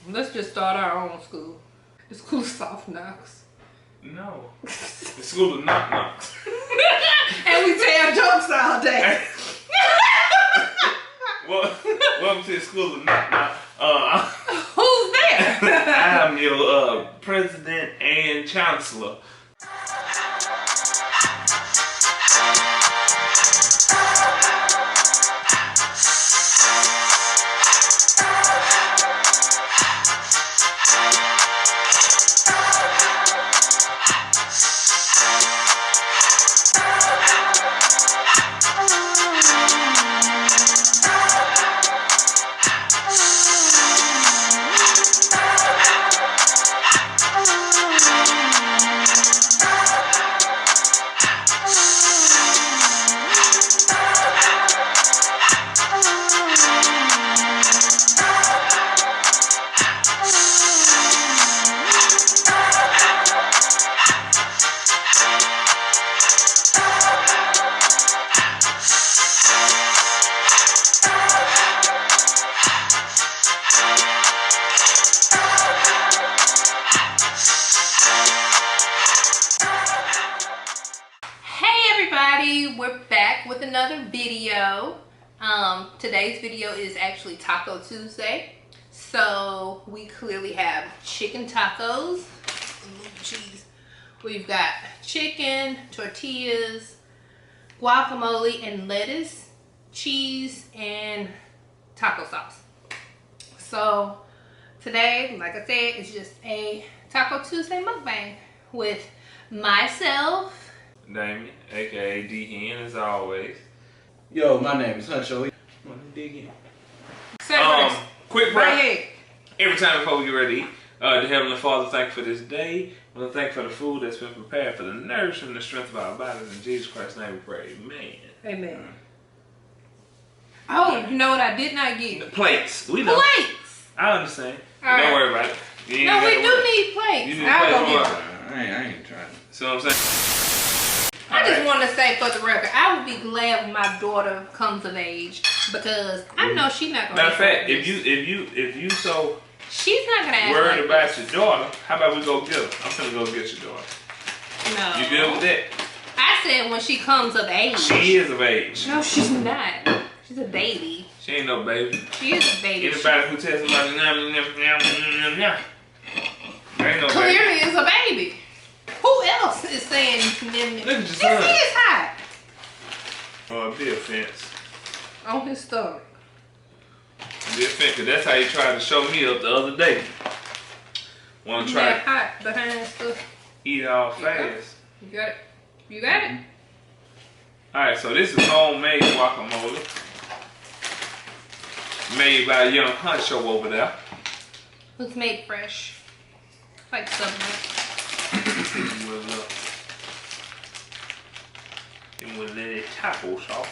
Let's just start our own school. The school of soft knocks. No. The school of knock knocks. And we tell jokes all day. Welcome to the school of knock knock. Who's there? I am your president and chancellor. We're back with another video. Today's video is actually Taco Tuesday. So we clearly have chicken tacos. Cheese. We've got chicken, tortillas, guacamole and lettuce, cheese, and taco sauce. So today, like I said, it's just a Taco Tuesday mukbang with myself, Damien, aka D-Hen, as always. Yo, my name is Huncho. Want to dig in? Quick break. Right. Every time before we get ready to eat, the Heavenly Father, thank you for this day. I want to thank you for the food that's been prepared, for the nourishment and the strength of our bodies. In Jesus Christ's name we pray. Amen. Amen. Oh, you know what I did not get? Plates. We know. Plates! I understand. All Don't right. worry about it. No, we do need plates. You need I'll plates. go get them. I ain't trying. See what I'm saying? I just want to say for the record, I would be glad when my daughter comes of age because I know she's not gonna. Matter of fact, if you so she's not gonna ask worried like about this. your daughter, how about we go get her? I'm finna go get your daughter. No. You good with that? I said when she comes of age. She is of age. No, she's not. She's a baby. She ain't no baby. She is a baby. Anybody who tells somebody there ain't no Clearly baby. is a baby. Who else is saying? Look at your This son. is hot. Oh, be offense. On his stomach. Be offense, cause that's how he tried to show me up the other day. Wanna try That hot behind stuff. eat all fast. You got it. You got it. Alright, so this is homemade guacamole. Made by a young Huncho over there. Looks made fresh. Like something. And with a little taco sauce.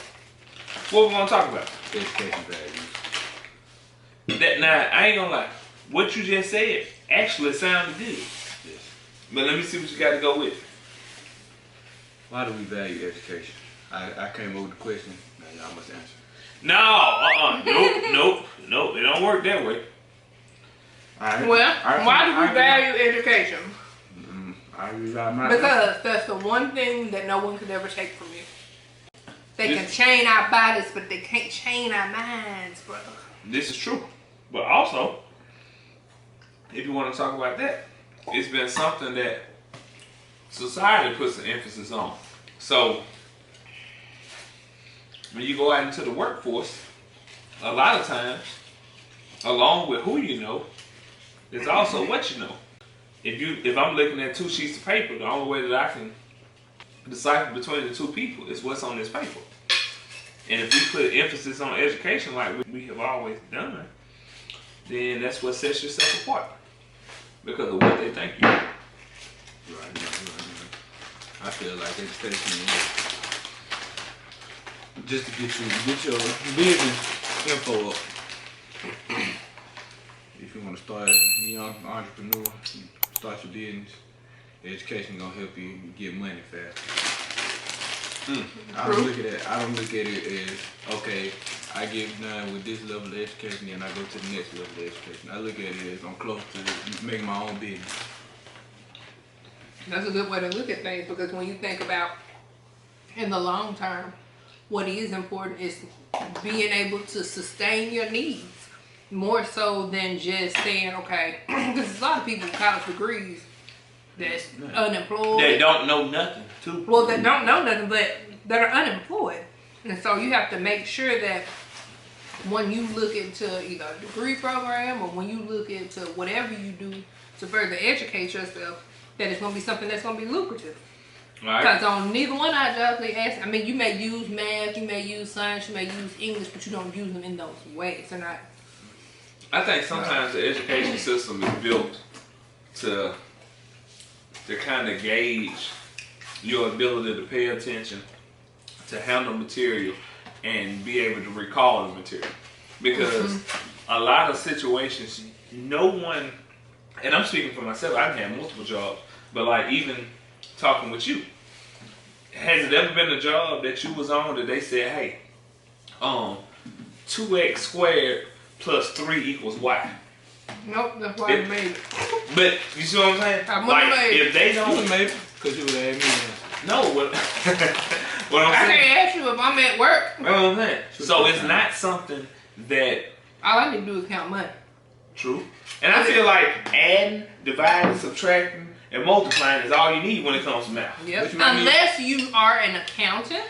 What we gonna talk about? Education values. That now I ain't gonna lie. What you just said actually sounded good. Yes. But let me see what you got to go with. Why do we value education? I came up with the question. Now y'all must answer. No, nope. It don't work that way. Why do we value education? I rely my Because that's the one thing that no one could ever take from you. They can chain our bodies, but they can't chain our minds, brother. This is true. But also, if you want to talk about that, it's been something that society puts an emphasis on. So, when you go out into the workforce, a lot of times, along with who you know, is also what you know. If I'm looking at two sheets of paper, the only way that I can decipher between the two people is what's on this paper. And if we put emphasis on education like we have always done, then that's what sets yourself apart. Because of what they think you are. Right. I feel like education is just to get your business info up. If you want to start a young entrepreneur, start your business, education gonna help you get money faster. I don't look at it as, okay, I get done with this level of education, and I go to the next level of education. I look at it as I'm close to making my own business. That's a good way to look at things, because when you think about in the long term, what is important is being able to sustain your needs more so than just saying, okay, because there's a lot of people with college degrees that's unemployed. They don't know nothing, too. Well, that don't know nothing, but that are unemployed. And so you have to make sure that when you look into either a degree program or when you look into whatever you do to further educate yourself, that it's going to be something that's going to be lucrative. Right. Because on neither one of our jobs, they ask, I mean, you may use math, you may use science, you may use English, but you don't use them in those ways. They're not. I think sometimes the education system is built to kind of gauge your ability to pay attention, to handle material, and be able to recall the material. Because a lot of situations, no one, and I'm speaking for myself, I've had multiple jobs, but like even talking with you, has it ever been a job that you was on that they said, hey, 2x squared plus 3 equals y? Nope, that's why I made it. But you see what I'm saying? Like if they don't, You made it because you would have had me. no, what I'm I saying. can't ask you if I'm at work. You know what I'm saying? So it's not something that All I need to do is count money. true. And I feel like adding, dividing, subtracting, and multiplying is all you need when it comes to math. Yep. Unless you are an accountant,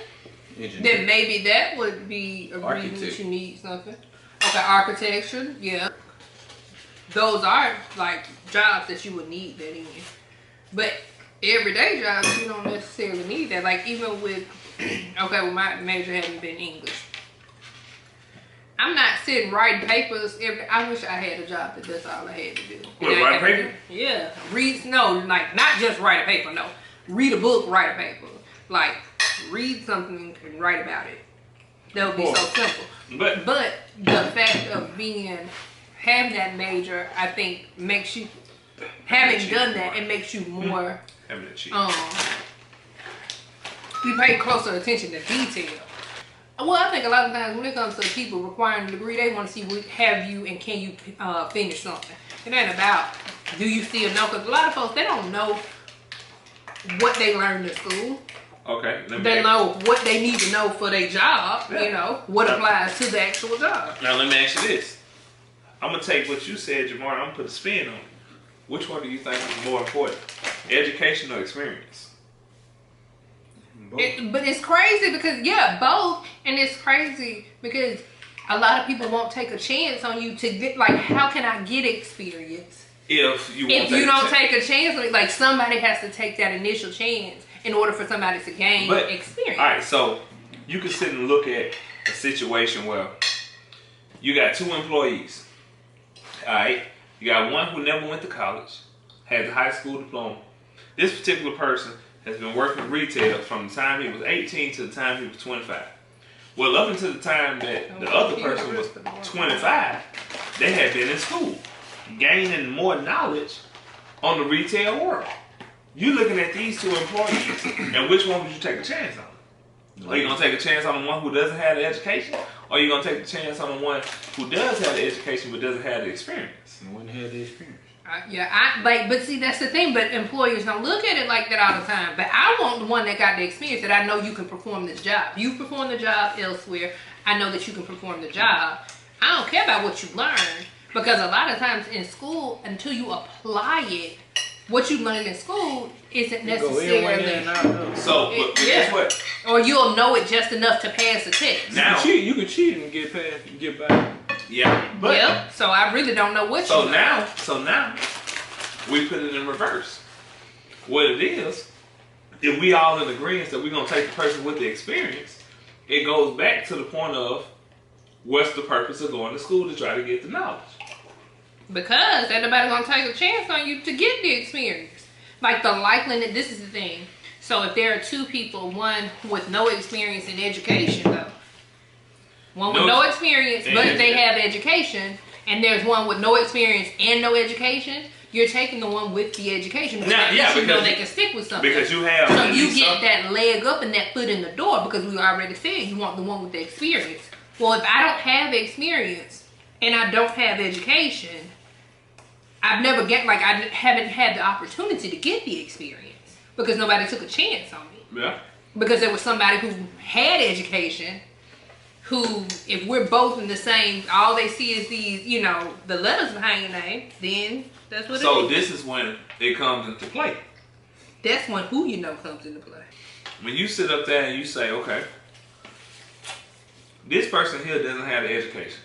then maybe that would be a reason that you need something. Okay, architecture, yeah. Those are like jobs that you would need that in. But everyday jobs, you don't necessarily need that. Like even with, okay, well my major hadn't been English. I'm not sitting writing papers I wish I had a job that that's all I had to do. What, write a paper? Yeah. Like not just write a paper, no. Read a book, write a paper. Like read something and write about it. That would be so simple. But the fact of having that major, I think makes you, having done that, it makes you more, you pay closer attention to detail. Well, I think a lot of times when it comes to people requiring a degree, they want to see have you and can you finish something. It ain't about do you still know, because a lot of folks, they don't know what they learned in school. Okay. They know what they need to know for their job, you know, what applies to the actual job. Now let me ask you this. I'm going to take what you said, Jamar, I'm going to put a spin on it. Which one do you think is more important? Education or experience? But it's crazy because, yeah, both. And it's crazy because a lot of people won't take a chance on you to get, like, how can I get experience? If you don't take a chance on it, like somebody has to take that initial chance in order for somebody to gain experience. All right, so you can sit and look at a situation where you got 2 employees. All right, you got one who never went to college, has a high school diploma. This particular person has been working retail from the time he was 18 to the time he was 25. Well, up until the time that the other person was 25, they had been in school, gaining more knowledge on the retail world. You're looking at these 2 employees, and which one would you take a chance on? Are you going to take a chance on the one who doesn't have the education? Or are you going to take a chance on the one who does have the education but doesn't have the experience? The one who had the experience. But see, that's the thing. But employers don't look at it like that all the time. But I want the one that got the experience, that I know you can perform this job. You perform the job elsewhere. I know that you can perform the job. I don't care about what you learn, because a lot of times in school, until you apply it, what you learned in school isn't necessarily. But guess what? Or you'll know it just enough to pass the test. Now you can cheat and get past, get by. Yeah. But so I really don't know what so now we put it in reverse. What it is, if we all in agreement that we're gonna take the person with the experience, it goes back to the point of what's the purpose of going to school to try to get the knowledge? Because ain't nobody gonna take a chance on you to get the experience. Like the likeliness, this is the thing. So if there are 2 people, one with no experience in education though, one with no experience, but they have education, and there's one with no experience and no education, you're taking the one with the education. Because you know they can stick with something. Because you have. So you get that leg up and that foot in the door, because we already said you want the one with the experience. Well, if I don't have experience and I don't have education, I've never I haven't had the opportunity to get the experience because nobody took a chance on me. Yeah. Because there was somebody who had education, who, if we're both in the same, all they see is these, you know, the letters behind your name, then that's what it is. So this is when it comes into play. That's when who you know comes into play. When you sit up there and you say, okay, this person here doesn't have the education,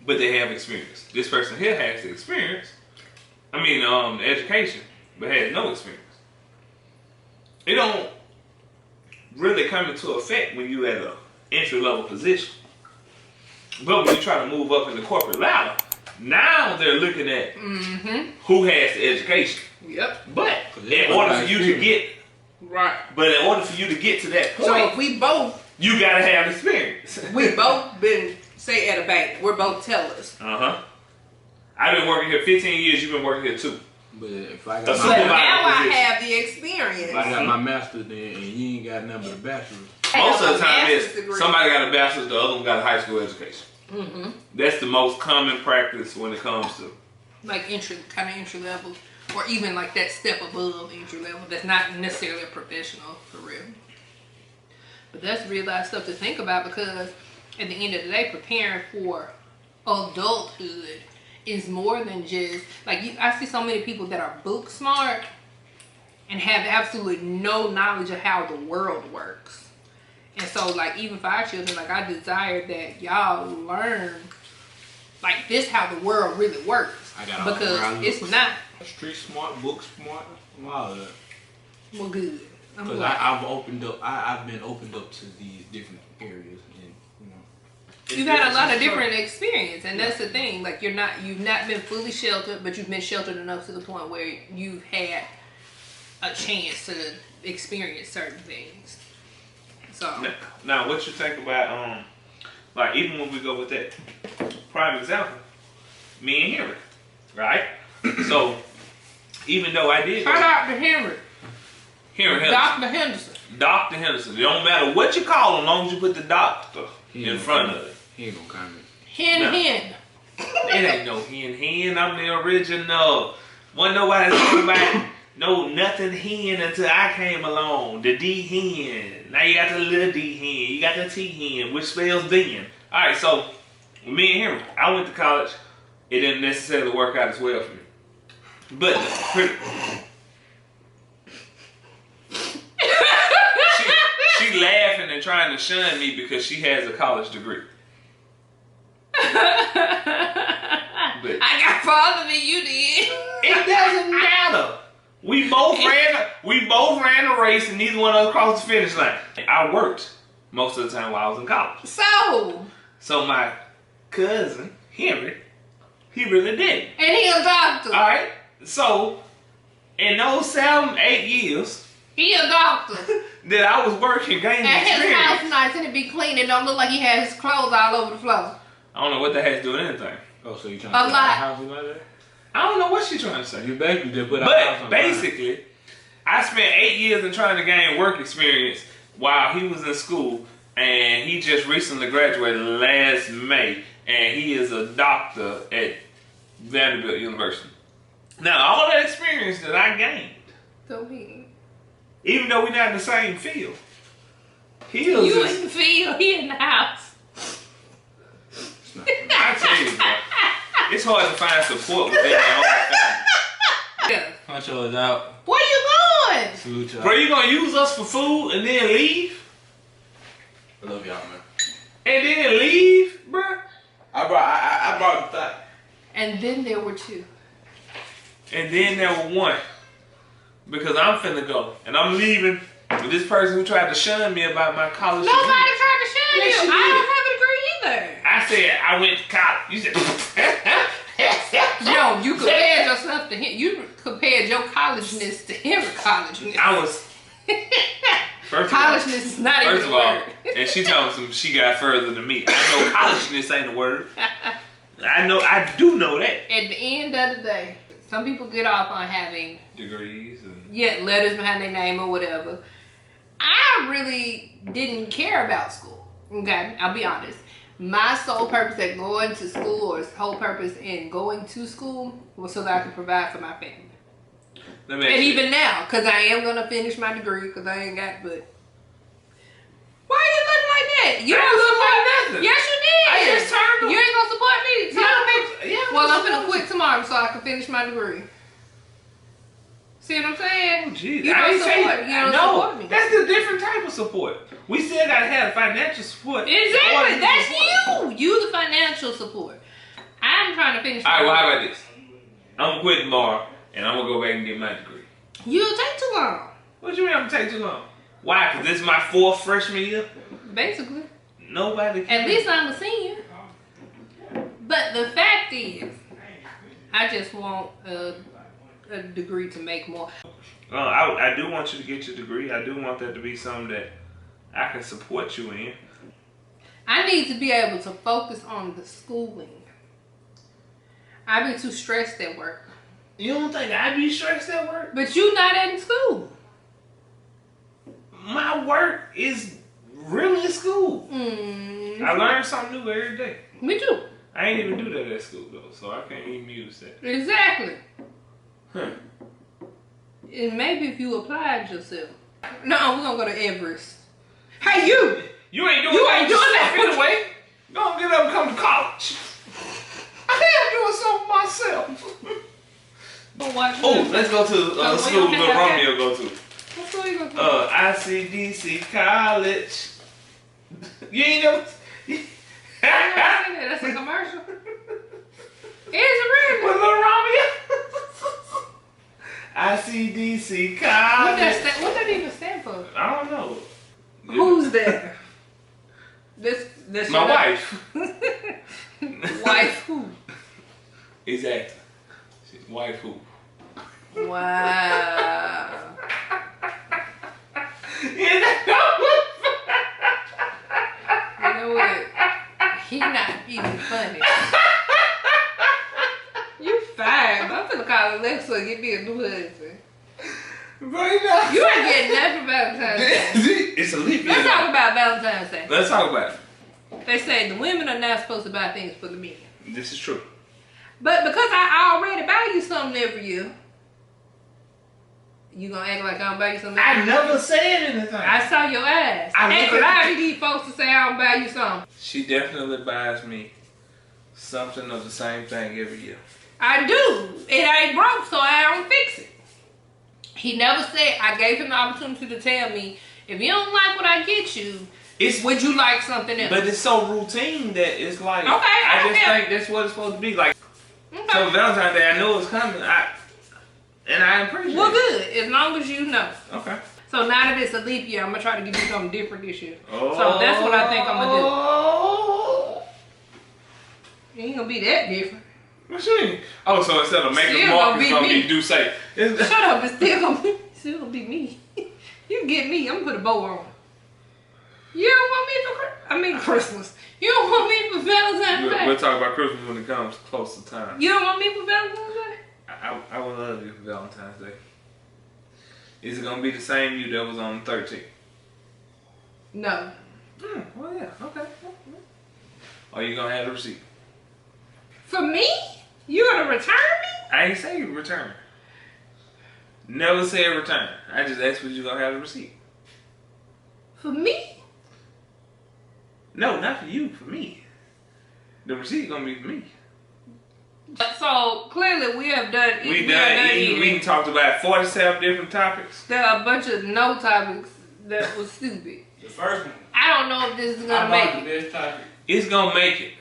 but they have experience. This person here has the experience, the education, but has no experience. It don't really come into effect when you at an entry-level position. But when you try to move up in the corporate ladder, now they're looking at who has the education. Yep. But in order for you to get to that point, so if we both, you gotta have experience. We both been, say, at a bank. We're both tellers. I've been working here 15 years. You've been working here 2. But if I got now I have the experience. If I got my master's then and you ain't got nothing but a bachelor's. Most of the time is somebody got a bachelor's, the other one got a high school education. That's the most common practice when it comes to like entry level, or even like that step above entry level. That's not necessarily a professional for real. But that's real life stuff to think about, because at the end of the day, preparing for adulthood is more than just like I see so many people that are book smart and have absolutely no knowledge of how the world works. And so, like, even for our children, like, I desire that y'all learn like this how the world really works. Because it's not street smart, book smart, all of that. Well, good. Because I've been opened up to these different areas. You've had a lot of different experience, and that's the thing. Like, you've not been fully sheltered, but you've been sheltered enough to the point where you've had a chance to experience certain things. So now what you think about like, even when we go with that prime example, me and Henry, right? So even though I did shout out to Henry. Dr. Henderson. Dr. Henderson. It don't matter what you call him, as long as you put the doctor in front of it. He ain't gonna comment. Hen. It ain't no hen. I'm the original. Wasn't nobody talking about nothing hen until I came along. The D hen. Now you got the little D hen. You got the T hen, which spells then. Alright, so me and Henry, I went to college. It didn't necessarily work out as well for me. But she laughing and trying to shun me because she has a college degree. But I got farther than you did. It doesn't matter. We both ran a race and neither one of us crossed the finish line. I worked most of the time while I was in college. So my cousin, Henry, he really did. And he a doctor. Alright. So in those 7-8 years, he a doctor. that I was working, gaining experience. And his house nice and it be clean. It don't look like he has his clothes all over the floor. I don't know what that has to do with anything. Oh, so you trying to say a house like that? I don't know what she's trying to say. You basically just put But basically, I spent 8 years in trying to gain work experience while he was in school, and he just recently graduated last May, and he is a doctor at Vanderbilt University. Now, all that experience that I gained, even though we're not in the same field, you in the field, he in the house. I tell you, bro, it's hard to find support within your own family. Yeah. Punch yours out. Where you going? Salute y'all. Bro, you gonna use us for food and then leave? I love y'all, man. And then leave, bro? I brought the thought. And then there were 2. And then there were 1. Because I'm finna go. And I'm leaving with this person who tried to shun me about my college degree. Nobody tried to shun you. I don't have a degree either. I said I went to college. You said, yo, you compared yourself to him. You compared your collegeness to him collegeness. I was. Collegeness is not even a word. And she told me she got further than me. I know collegeness ain't a word. I do know that. At the end of the day, some people get off on having degrees and letters behind their name or whatever. I really didn't care about school. Okay, I'll be honest. My sole purpose at going to school, or whole purpose in going to school, was so that I could provide for my family. And even now, because I am going to finish my degree, because I ain't got, but... Why are you looking like that? You don't support nothing. Yes, you did. I just turned. You ain't going to support me. Well, I'm going to quit tomorrow so I can finish my degree. See what I'm saying? Oh, geez. You don't support me. That's a different type of support. We still got to have financial support. Exactly. That's you. You the financial support. I'm trying to finish my degree. All right, well, how about this? I'm going to quit tomorrow, and I'm going to go back and get my degree. You'll take too long. What you mean I'm going to take too long? Why? Because this is my 4th freshman year? Basically. Nobody can. At least I'm a senior. But the fact is, I just want a degree to make more. I do want you to get your degree. I do want that to be something that I can support you in. I need to be able to focus on the schooling. I be too stressed at work. You don't think I be stressed at work? But you not in school. My work is really school. I learn something new every day. Me too. I ain't even do that at school though, so I can't even use that. Exactly. Huh. And maybe if you applied yourself. No, we're gonna go to Everest. Hey, you! You ain't doing that anyway. Go and get up and come to college. I am doing something myself. Oh, let's go to the school that Romeo go to. What school you going to? ICDC College. You ain't never... That's a commercial. It's a real. With Little Romeo. ICDC College. What that even stand for? I don't know. Who's that? This my wife. Wife who? Exactly. Wife who? Wow. You know what? He not even funny. You fine. I'm finna call Alexa and get me a new husband. Right now. You ain't getting nothing for Valentine's Day. It's a leap year. Let's talk about Valentine's Day. Let's talk about it. They say the women are not supposed to buy things for the men. This is true. But because I already buy you something every year, you gonna act like I don't buy you something? I never said anything. I saw your ass. Ain't a lot of these folks to say I don't buy you something. She definitely buys me something of the same thing every year. I do. It ain't broke, so I don't fix it. He never said, I gave him the opportunity to tell me, if you don't like what I get you, would you like something else? But it's so routine that it's like, okay, I just think that's what it's supposed to be. Like, so Valentine's Day, I know it's coming, and I appreciate it. Well, good, as long as you know. Okay. So now that it's a leap year, I'm going to try to give you something different this year. Oh. So that's what I think I'm going to do. It ain't going to be that different. What you mean? Oh, so instead of making mark, it's going to be do say. Shut up, it's still going to be me. You get me, I'm going to put a bow on. You don't want me for Christmas. You don't want me for Valentine's Day. We'll talk about Christmas when it comes close to time. You don't want me for Valentine's Day? I would love you for Valentine's Day. Is it going to be the same you that was on the 13th? No. Well, yeah, okay. Are you going to have the receipt? For me? You going to return me? I ain't say you return. Never said return. I just asked was you going to have the receipt. For me? No, not for you, for me. The receipt going to be for me. So clearly we have done. We done talked about 47 different topics. There are a bunch of no topics that was stupid. The first one. I don't know if this is gonna make it. This topic. It's gonna make it.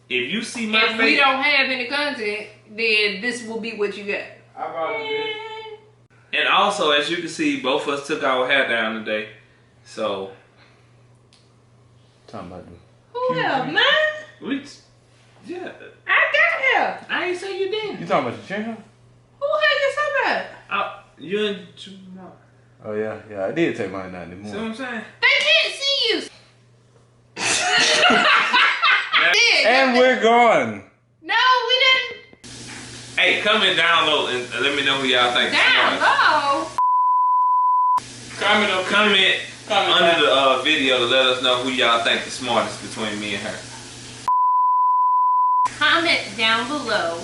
If you see my face. If we don't have any content, then this will be what you got. I brought this. And also, as you can see, both of us took our hair down today. So. Talking about this. Who else, man? Yeah. I got hair. I ain't say you didn't. You talking about the chin hair? Who had you talking about? You and Jamal. Oh yeah, I did take mine down this morning. See what I'm saying? They can't see you. And we're gone. No, we didn't. Hey, comment down low and let me know who y'all think. Down low. Comment under the video to let us know who y'all think the smartest between me and her. Comment down below.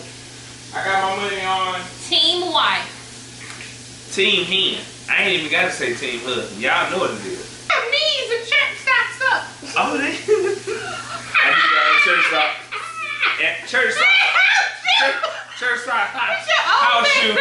I got my money on Team wife. Team hen. I ain't even got to say team husband. Y'all know what it is. Knees and church socks up. Oh, they. I need church sock. Church sock. Church sock. House shoe.